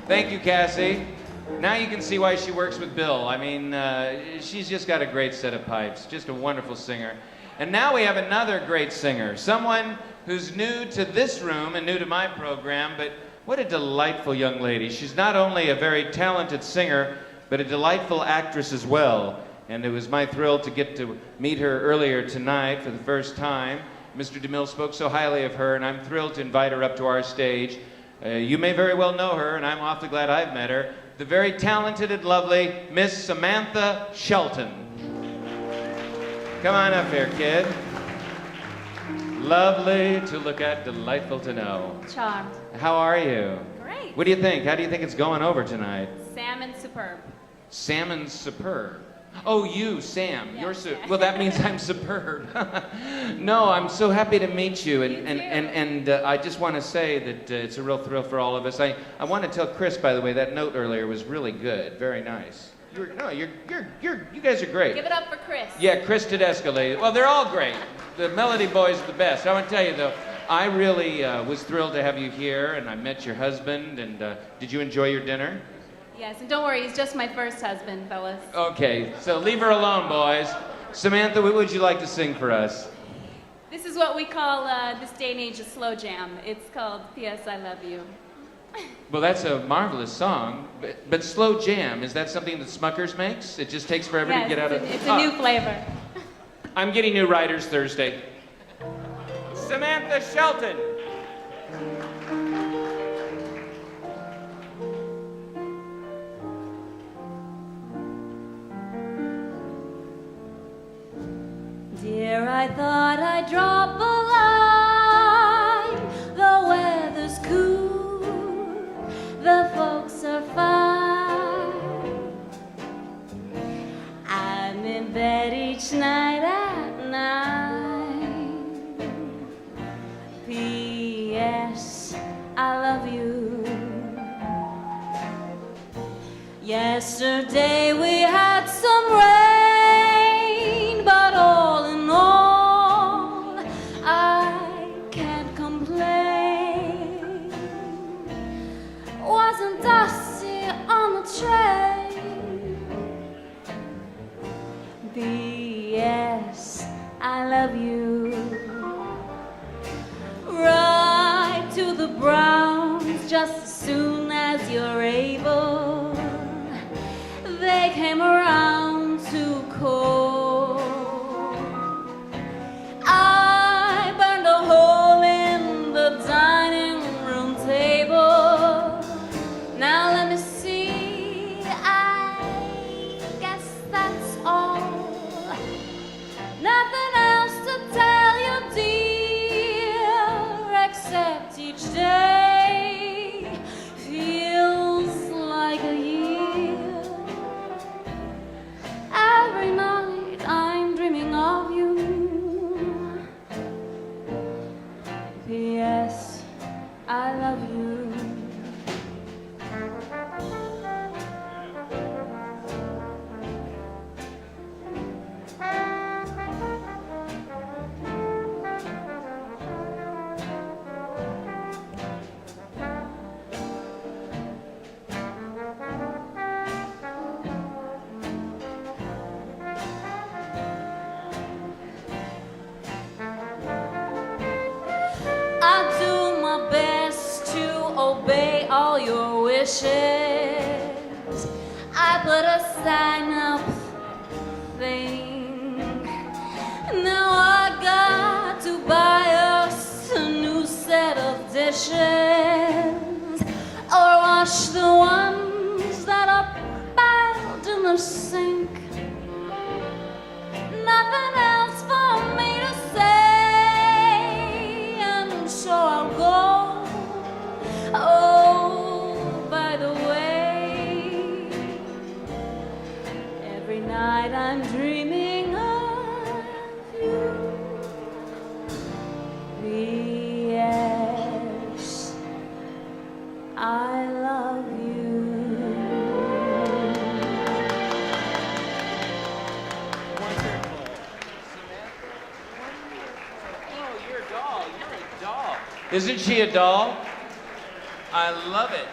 Thank you, Cassie. Now you can see why she works with Bill. I mean, she's just got a great set of pipes, just a wonderful singer. And now we have another great singer, someone who's new to this room and new to my program, but what a delightful young lady. She's not only a very talented singer, but a delightful actress as well. And it was my thrill to get to meet her earlier tonight for the first time. Mr. DeMille spoke so highly of her, and I'm thrilled to invite her up to our stage. You may very well know her, and I'm awfully glad I've met her. The very talented and lovely Miss Samantha Shelton. Come on up here, kid. Lovely to look at, delightful to know. Charmed. How are you? Great. What do you think? How do you think it's going over tonight? Salmon superb. Salmon's superb. Oh, you, Sam. Yeah, You're yeah. well, that means I'm superb. No, I'm so happy to meet you, You too. and I just want to say that it's a real thrill for all of us. I want to tell Chris, by the way, that note earlier was really good, very nice. You guys are great. Give it up for Chris. Yeah, Chris Tedesco, ladies. Well, they're all great. The Melody Boys are the best. I want to tell you though, I really was thrilled to have you here, and I met your husband. And did you enjoy your dinner? Yes, and don't worry, he's just my first husband, fellas. Okay, so leave her alone, boys. Samantha, what would you like to sing for us? This is what we call this day and age a slow jam. It's called P.S. I Love You. Well, that's a marvelous song, but slow jam, is that something that Smucker's makes? It just takes forever Yes, to get out of... it's a new flavor. I'm getting new writers Thursday. Samantha Shelton. Dear, I thought I'd drop a line. The weather's cool, the folks are fine. I'm in bed each night at 9. P.S. I love you. Yesterday we had some rain, but all in all, I can't complain. Wasn't dusty on the train. P.S. I love you. Right to the Browns just as soon as you're able. They came around to call. I burned a hole in the dining room table. Now let me see, I guess that's all. Nothing else to tell you, dear, except each day feels like a year. Every night I'm dreaming of you. P.S. I love you. I do my best to obey all your wishes. I put a sign up thing. Now I got to buy us a new set of dishes, or wash the ones that the sink. Nothing else for me to say, and so I'll go. Oh, by the way, every night I'm dreaming of you. P.S. I love you. Isn't she a doll? I love it.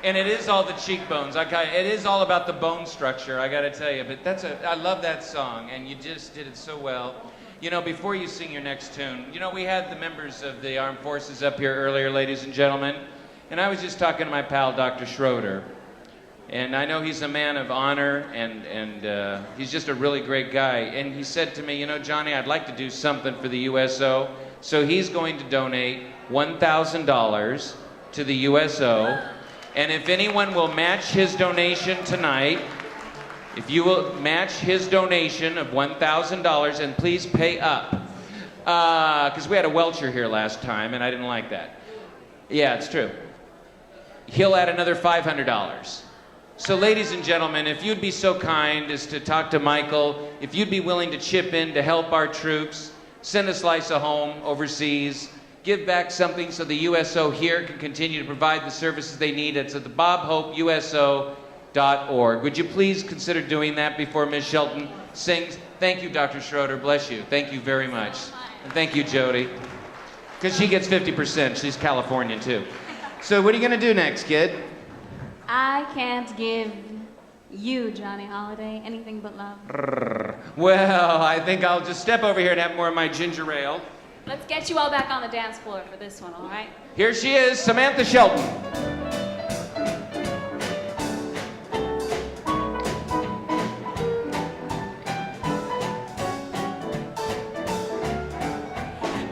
And it is all the cheekbones. It is all about the bone structure, I gotta tell you. But I love that song, and you just did it so well. You know, before you sing your next tune, you know, we had the members of the armed forces up here earlier, ladies and gentlemen. And I was just talking to my pal, Dr. Schroeder. And I know he's a man of honor, and he's just a really great guy. And he said to me, you know, Johnny, I'd like to do something for the USO. So he's going to donate $1,000 to the USO. And if anyone will match his donation tonight, if you will match his donation of $1,000, and please pay up. Because we had a Welcher here last time, and I didn't like that. Yeah, it's true. He'll add another $500. So ladies and gentlemen, if you'd be so kind as to talk to Michael, if you'd be willing to chip in to help our troops, send a slice of home overseas, give back something so the USO here can continue to provide the services they need. It's at the bobhopeuso.org. Would you please consider doing that before Ms. Shelton sings? Thank you, Dr. Schroeder. Bless you. Thank you very much. And thank you, Jody. Because she gets 50%. She's Californian, too. So what are you going to do next, kid? I can't give you, Johnny Holiday, anything but love. Well, I think I'll just step over here and have more of my ginger ale. Let's get you all back on the dance floor for this one, all right? Here she is, Samantha Shelton.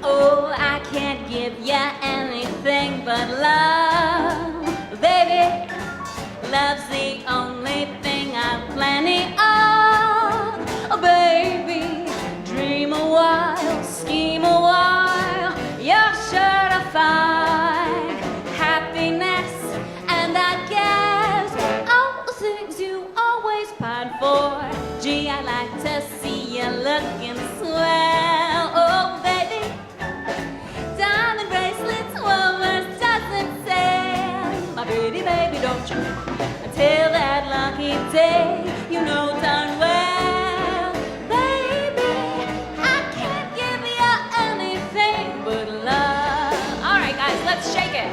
Oh, I can't give you anything but love, baby. Love's the only thing I'm plenty of. Oh, baby, dream a while, scheme a while, you're sure to find happiness. And I guess all the things you always pine for. Gee, I like to see you looking swell. Oh, baby, diamond bracelets, Woolworths doesn't sell. My pretty baby, don't you? Until that lucky day, you know darn well, baby, I can't give you anything but love. All right, guys, let's shake it.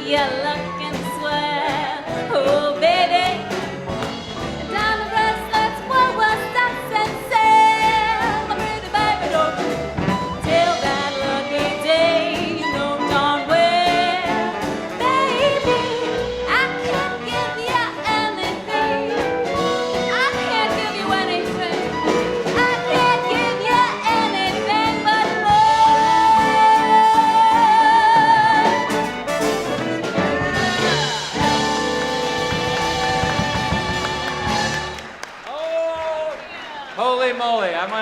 you're looking swell. Oh, baby, diamond bracelets, Woolworths, that's and sale. My pretty baby, don't you till that lucky day, you know darn well, baby, I can't give you anything. I can't give you anything. I can't give you anything but love.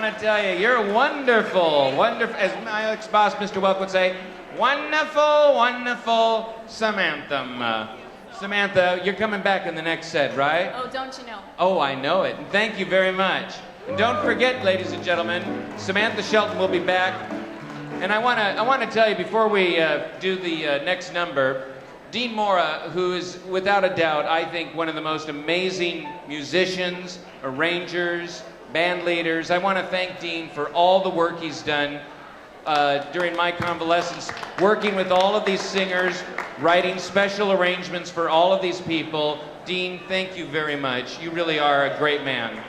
want to tell you, you're wonderful, wonderful. As my ex-boss, Mr. Welk, would say, wonderful, wonderful Samantha. Samantha, you're coming back in the next set, right? Oh, don't you know? Oh, I know it. And thank you very much. And don't forget, ladies and gentlemen, Samantha Shelton will be back. And I want to tell you before we do the next number, Dean Mora, who is without a doubt, I think, one of the most amazing musicians, arrangers, band leaders. I want to thank Dean for all the work he's done during my convalescence, working with all of these singers, writing special arrangements for all of these people. Dean, thank you very much. You really are a great man.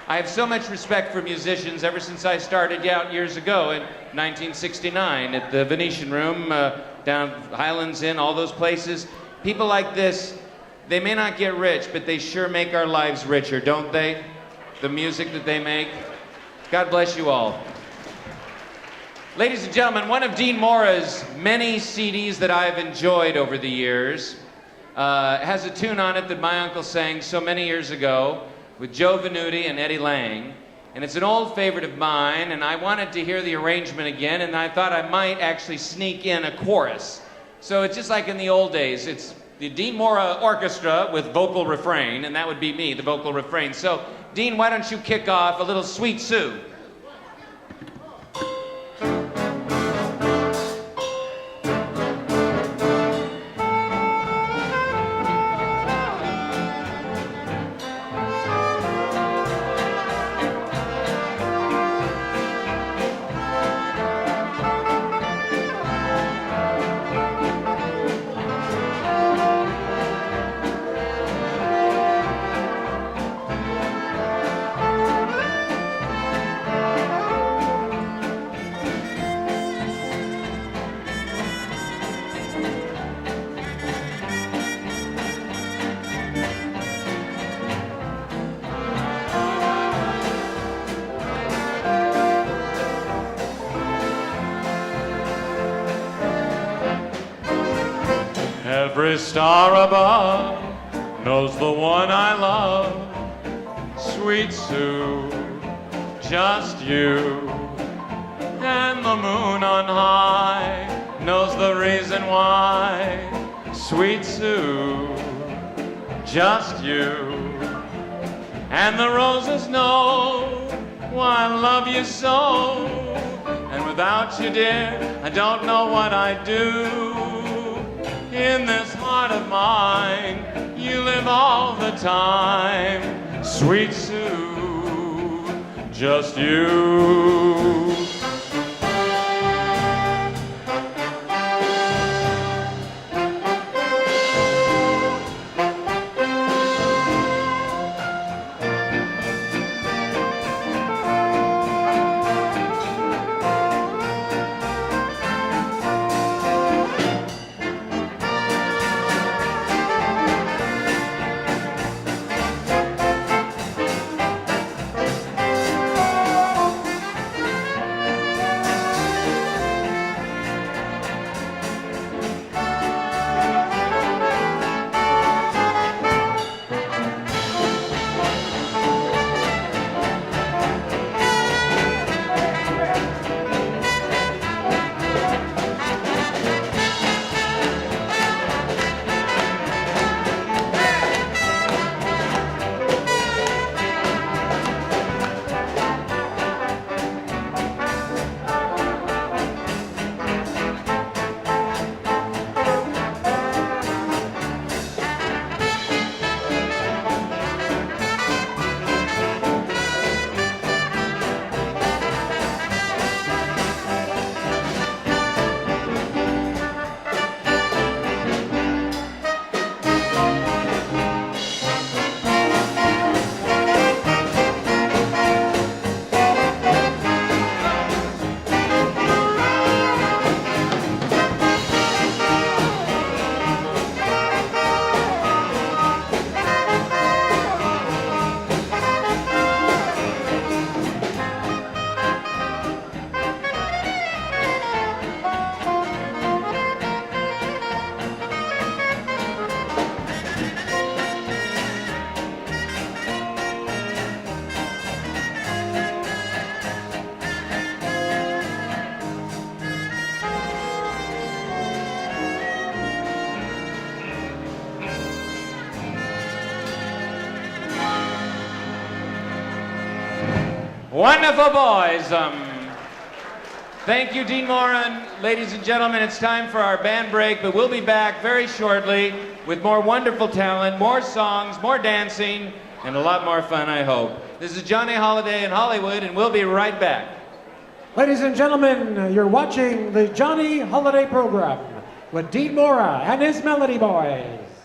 I have so much respect for musicians ever since I started out years ago in 1969 at the Venetian Room, down Highlands Inn, all those places. People like this, they may not get rich, but they sure make our lives richer, don't they? The music that they make. God bless you all. Ladies and gentlemen, one of Dean Mora's many CDs that I've enjoyed over the years has a tune on it that my uncle sang so many years ago with Joe Venuti and Eddie Lang. And it's an old favorite of mine, and I wanted to hear the arrangement again, and I thought I might actually sneak in a chorus. So it's just like in the old days. It's the Dean Mora Orchestra with vocal refrain, and that would be me, the vocal refrain. So, Dean, why don't you kick off a little Sweet Sue? Every star above knows the one I love, Sweet Sue, just you. And the moon on high knows the reason why, Sweet Sue, just you. And the roses know why I love you so, and without you, dear, I don't know what I'd do. In this heart of mine, you live all the time, Sweet Sue, just you. Wonderful boys. Thank you, Dean Moran. Ladies and gentlemen, it's time for our band break, but we'll be back very shortly with more wonderful talent, more songs, more dancing, and a lot more fun, I hope. This is Johnny Holiday in Hollywood, and we'll be right back. Ladies and gentlemen, you're watching the Johnny Holiday program with Dean Mora and his Melody Boys.